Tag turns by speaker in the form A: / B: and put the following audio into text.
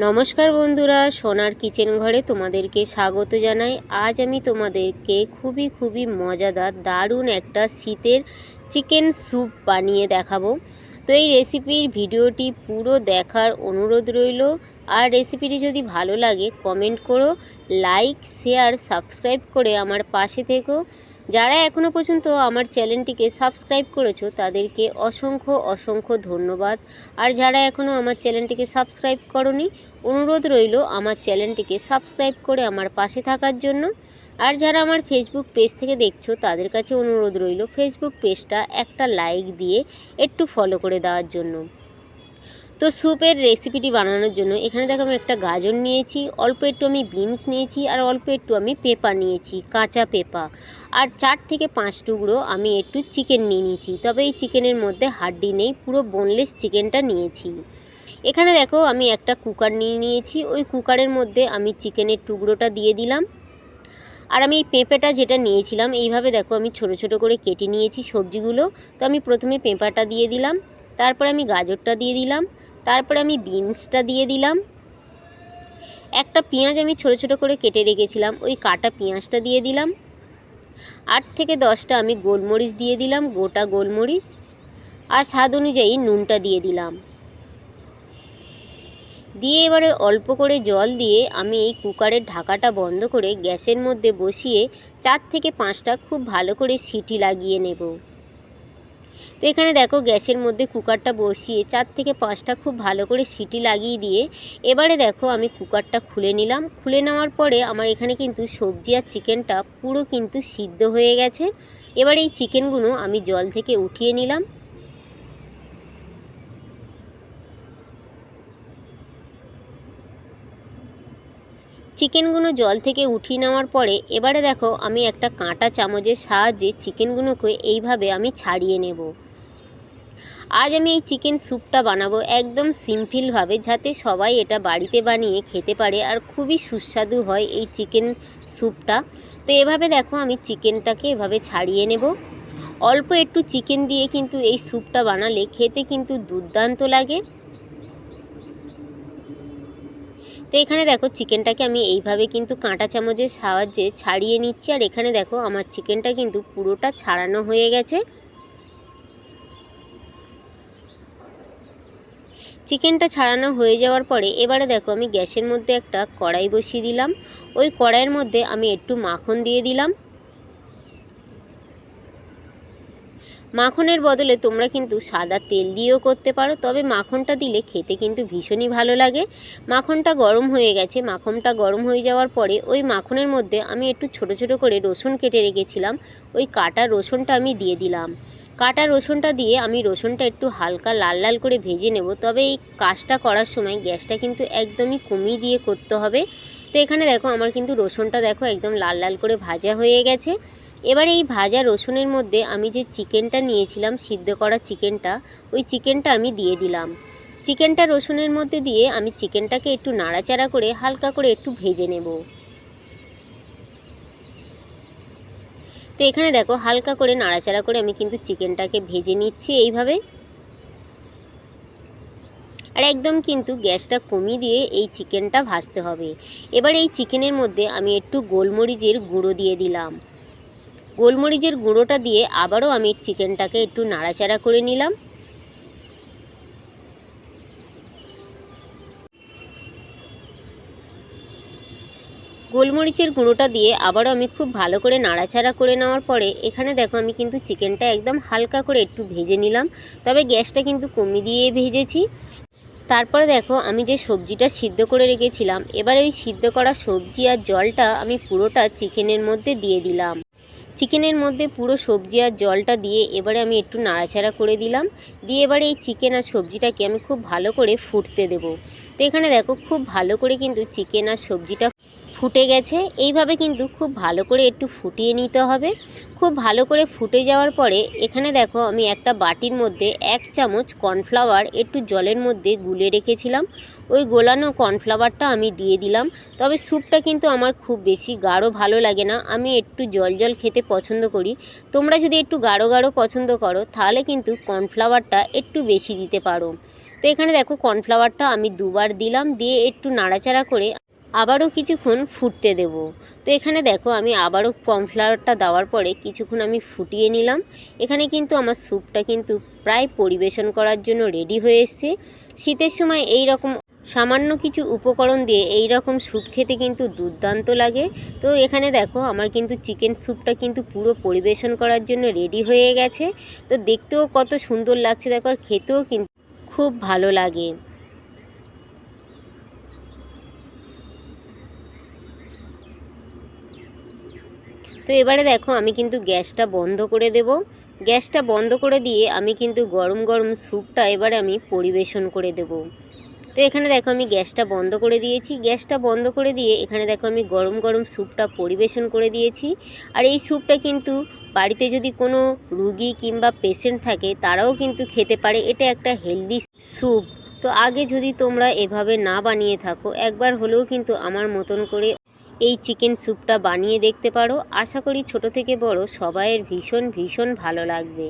A: নমস্কার বন্ধুরা, সোনার কিচেন ঘরে তোমাদেরকে স্বাগত জানাই। আজ আমি তোমাদেরকে খুবই মজাদার দারুণ একটা শীতের চিকেন স্যুপ বানিয়ে দেখাবো। তো এই রেসিপির ভিডিওটি পুরো দেখার অনুরোধ রইল। আর রেসিপিটি যদি ভালো লাগে কমেন্ট করো, লাইক শেয়ার সাবস্ক্রাইব করে আমার পাশে থেকো। যারা এখনও পর্যন্ত আমার চ্যানেলটিকে সাবস্ক্রাইব করেছো তাদেরকে অসংখ্য ধন্যবাদ। আর যারা এখনও আমার চ্যানেলটিকে সাবস্ক্রাইব করোনি, অনুরোধ রইল আমার চ্যানেলটিকে সাবস্ক্রাইব করে আমার পাশে থাকার জন্য। আর যারা আমার ফেসবুক পেজ থেকে দেখছো তাদের কাছে অনুরোধ রইল ফেসবুক পেজটা একটা লাইক দিয়ে একটু ফলো করে দেওয়ার জন্য। তো স্যুপের রেসিপিটি বানানোর জন্য এখানে দেখো আমি একটা গাজর নিয়েছি, অল্প একটু আমি বিনস নিয়েছি, আর অল্প একটু আমি পেঁপা নিয়েছি, কাঁচা পেঁপা। আর 4 থেকে 5 টুকরো আমি একটু চিকেন নিয়ে নিয়েছি, তবে এই চিকেনের মধ্যে হাড্ডি নেই, পুরো বোনলেস চিকেনটা নিয়েছি। এখানে দেখো আমি একটা কুকার নিয়ে নিয়েছি, ওই কুকারের মধ্যে আমি চিকেনের টুকরোটা দিয়ে দিলাম। আর আমি এই পেঁপেটা যেটা নিয়েছিলাম এইভাবে দেখো আমি ছোট ছোট করে কেটে নিয়েছি সবজিগুলো। তো আমি প্রথমে পেঁপাটা দিয়ে দিলাম, তারপরে আমি গাজরটা দিয়ে দিলাম, তারপরে আমি বিনসটা দিয়ে দিলাম। একটা পেঁয়াজ আমি ছোট ছোট করে কেটে রেখেছিলাম, ওই কাটা পেঁয়াজটা দিয়ে দিলাম। 8 থেকে 10টা আমি গোলমরিচ দিয়ে দিলাম, গোটা গোলমরিচ। আর স্বাদ অনুযায়ী নুনটা দিয়ে দিলাম। দিয়ে এবারে অল্প করে জল দিয়ে আমি এই কুকারের ঢাকাটা বন্ধ করে গ্যাসের মধ্যে বসিয়ে 4 থেকে 5টা খুব ভালো করে সিটি লাগিয়ে নেব। তো এখানে দেখো গ্যাসের মধ্যে কুকারটা বসিয়ে 4 থেকে 5টা খুব ভালো করে সিটি লাগিয়ে দিয়ে এবারে দেখো আমি কুকারটা খুলে নিলাম। খুলে নেওয়ার পরে আমার এখানে কিন্তু সবজি আর চিকেনটা পুরো কিন্তু সিদ্ধ হয়ে গেছে। এবার এই চিকেনগুলো আমি জল থেকে উঠিয়ে নিলাম। চিকেনগুলো জল থেকে উঠিয়ে নেওয়ার পরে এবারে দেখো আমি একটা কাঁটা চামচের সাহায্যে চিকেনগুলোকে এইভাবে আমি ছাড়িয়ে নেব। আজ আমি এই চিকেন স্যুপটা বানাবো একদম সিম্পলভাবে, যাতে সবাই এটা বাড়িতে বানিয়ে খেতে পারে আর খুবই সুস্বাদু হয় এই চিকেন স্যুপটা। তো এভাবে দেখো আমি চিকেনটাকে এভাবে ছাড়িয়ে নেব। অল্প একটু চিকেন দিয়ে কিন্তু এই স্যুপটা বানালে খেতে কিন্তু দুর্দান্ত লাগে। তো এখানে দেখো চিকেনটাকে আমি এইভাবে কিন্তু কাঁটা চামচের সাহায্যে ছাড়িয়ে নিচ্ছি। আর এখানে দেখো আমার চিকেনটা কিন্তু পুরোটা ছাড়ানো হয়ে গেছে। চিকেনটা ছাড়ানো হয়ে যাওয়ার পরে এবারে দেখো আমি গ্যাসের মধ্যে একটা কড়াই বসিয়ে দিলাম। ওই কড়াইয়ের মধ্যে আমি একটু মাখন দিয়ে দিলাম। মাখনের বদলে তোমরা কিন্তু সাদা তেল দিয়েও করতে পারো, তবে মাখনটা দিলে খেতে কিন্তু ভীষণই ভালো লাগে। মাখনটা গরম হয়ে গেছে। মাখনটা গরম হয়ে যাওয়ার পরে ওই মাখনের মধ্যে আমি একটু ছোট ছোট করে রসুন কেটে রেখেছিলাম, ওই কাটা রসুনটা আমি দিয়ে দিলাম। কাটা রসুনটা দিয়ে আমি রসুনটা একটু হালকা লাল লাল করে ভেজে নেব। তবে এই কাজটা করার সময় গ্যাসটা কিন্তু একদমই কমিয়ে দিয়ে করতে হবে। তো এখানে দেখো আমার কিন্তু রসুনটা দেখো একদম লাল লাল করে ভাজা হয়ে গেছে। এবার এই ভাজা রসুনের মধ্যে আমি যে চিকেনটা নিয়েছিলাম, সিদ্ধ করা চিকেনটা, ওই চিকেনটা আমি দিয়ে দিলাম। চিকেনটা রসুনের মধ্যে দিয়ে আমি চিকেনটাকে একটু নাড়াচাড়া করে হালকা করে একটু ভেজে নেব। তো এখানে দেখো হালকা করে নাড়াচাড়া করে আমি কিন্তু চিকেনটাকে ভেজে নিচ্ছি এইভাবে। আর একদম কিন্তু গ্যাসটা কমিয়ে দিয়ে এই চিকেনটা ভাজতে হবে। এবার এই চিকেনের মধ্যে আমি একটু গোলমরিচের গুঁড়ো দিয়ে দিলাম। গোলমরিচের গুঁড়োটা দিয়ে আবারও আমি চিকেনটাকে একটু নাড়াচাড়া করে নিলাম। গোলমরিচের গুঁড়োটা দিয়ে আবারও আমি খুব ভালো করে নাড়াচাড়া করে নেওয়ার পরে এখানে দেখো আমি কিন্তু চিকেনটা একদম হালকা করে একটু ভেজে নিলাম, তবে গ্যাসটা কিন্তু কমিয়ে দিয়ে ভেজেছি। তারপরে দেখো আমি যে সবজিটা সিদ্ধ করে রেখেছিলাম, এবার ওই সিদ্ধ করা সবজি আর জলটা আমি পুরোটা চিকেনের মধ্যে দিয়ে দিলাম। চিকেনের মধ্যে পুরো সবজি আর জলটা দিয়ে এবারে আমি একটু নাড়াচাড়া করে দিলাম। দিয়ে এবারে এই চিকেন আর সবজিটাকে আমি খুব ভালো করে ফুটতে দেব। তো এখানে দেখো খুব ভালো করে কিন্তু চিকেন আর সবজিটা ফুটে গেছে। এইভাবে কিন্তু খুব ভালো করে একটু ফুটিয়ে নিতে হবে। খুব ভালো করে ফুটে যাওয়ার পরে এখানে দেখো আমি একটা বাটির মধ্যে 1 চামচ কর্নফ্লাওয়ার একটু জলের মধ্যে গুলে রেখেছিলাম, ওই গোলানো কর্নফ্লাওয়ারটা আমি দিয়ে দিলাম। তবে স্যুপটা কিন্তু আমার খুব বেশি গাঢ় ভালো লাগে না, আমি একটু জল জল খেতে পছন্দ করি। তোমরা যদি একটু গাঢ় গাঢ় পছন্দ করো তাহলে কিন্তু কর্নফ্লাওয়ারটা একটু বেশি দিতে পারো। তো এখানে দেখো কর্নফ্লাওয়ারটা আমি দুবার দিলাম, দিয়ে একটু নাড়াচাড়া করে আবারও কিছুক্ষণ ফুটতে দেব। তো এখানে দেখো আমি আবারও কর্নফ্লাওয়ারটা দেওয়ার পরে কিছুক্ষণ আমি ফুটিয়ে নিলাম। এখানে কিন্তু আমার স্যুপটা কিন্তু প্রায় পরিবেশন করার জন্য রেডি হয়ে এসছে। শীতের সময় এই রকম সামান্য কিছু উপকরণ দিয়ে এই রকম স্যুপ খেতে কিন্তু দুর্দান্ত লাগে। তো এখানে দেখো আমার কিন্তু চিকেন স্যুপটা কিন্তু পুরো পরিবেশন করার জন্য রেডি হয়ে গেছে। তো দেখতেও কত সুন্দর লাগছে দেখো, আর খেতেও কিন্তু খুব ভালো লাগে। তো এবারে দেখো আমি কিন্তু গ্যাসটা বন্ধ করে দেব। গ্যাসটা বন্ধ করে দিয়ে আমি কিন্তু গরম গরম স্যুপটা এবারে আমি পরিবেশন করে দেব। তো এখানে দেখো আমি গ্যাসটা বন্ধ করে দিয়েছি। গ্যাসটা বন্ধ করে দিয়ে এখানে দেখো আমি গরম গরম স্যুপটা পরিবেশন করে দিয়েছি। আর এই স্যুপটা কিন্তু বাড়িতে যদি কোনো রুগী কিংবা পেশেন্ট থাকে তারাও কিন্তু খেতে পারে। এটা একটা হেলদি স্যুপ। তো আগে যদি তোমরা এভাবে না বানিয়ে থাকো, একবার হলেও কিন্তু আমার মতন করে এই চিকেন স্যুপটা বানিয়ে দেখতে পারো। আশা করি ছোট থেকে বড় সবাইয়ের ভীষণ ভীষণ ভালো লাগবে।